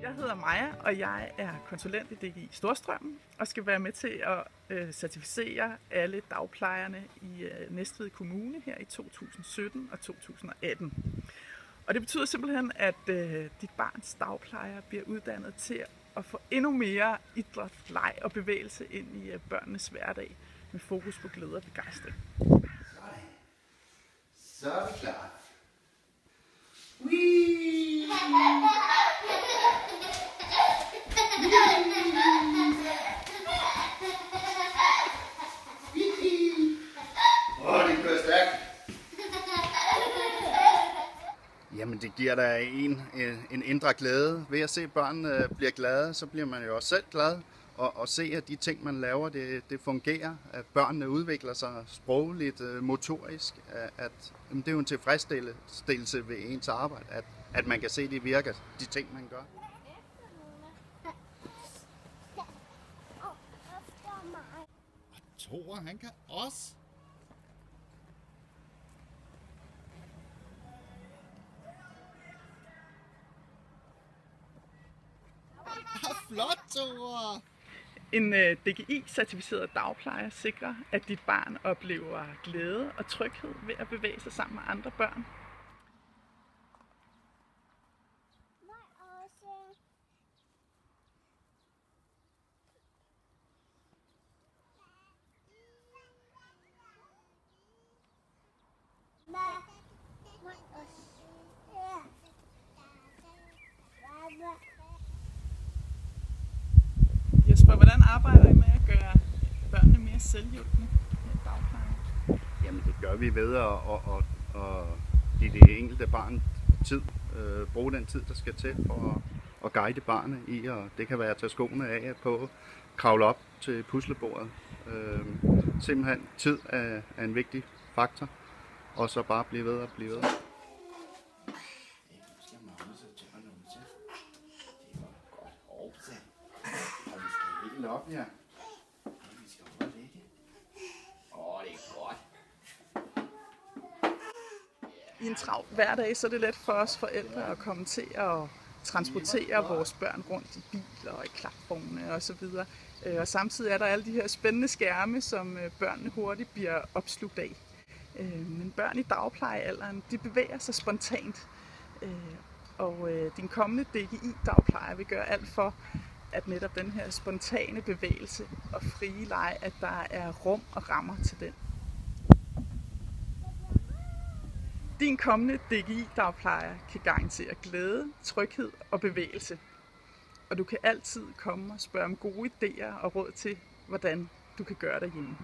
Jeg hedder Maja, og jeg er konsulent i DGI Storstrømmen og skal være med til at certificere alle dagplejerne i Næstved Kommune her i 2017 og 2018. Og det betyder simpelthen, at dit barns dagplejer bliver uddannet til at få endnu mere idræt, leg og bevægelse ind i børnenes hverdag med fokus på glæde og begejstring. Så er vi klar. Whee! Det kører stærkt. Jamen det giver da en indre glæde. Ved at se børnene bliver glade, så bliver man jo også selv glad. Og se, at de ting, man laver, det fungerer. At børnene udvikler sig sprogligt, motorisk. Det er jo en tilfredsstillelse ved ens arbejde, at man kan se, at det virker, de ting, man gør. Og Thor, han kan også. Flot, Thor! En DGI-certificeret dagplejer sikrer, at dit barn oplever glæde og tryghed ved at bevæge sig sammen med andre børn. Jesper, hvordan arbejder I med at gøre børnene mere selvhjulpende i dagplejen? Jamen det gør vi ved at give det enkelte barn tid. Bruge den tid, der skal til for at guide barnet i, og det kan være at tage skoene af på, kravle op til puslebordet. Simpelthen tid er en vigtig faktor, og så bare blive ved og blive ved. Op, ja. Vi skal holde ikke. Det er godt. I en travl hverdag, så er det let for os forældre at komme til at transportere vores børn rundt i biler og i klapvogne osv. Og samtidig er der alle de her spændende skærme, som børnene hurtigt bliver opslugt af. Men børn i dagplejealderen, de bevæger sig spontant. Og din kommende DGI-dagplejer vil gøre alt for, at netop den her spontane bevægelse og frie leg, at der er rum og rammer til den. Din kommende DGI-dagplejer kan garantere glæde, tryghed og bevægelse. Og du kan altid komme og spørge om gode idéer og råd til, hvordan du kan gøre derhjemme.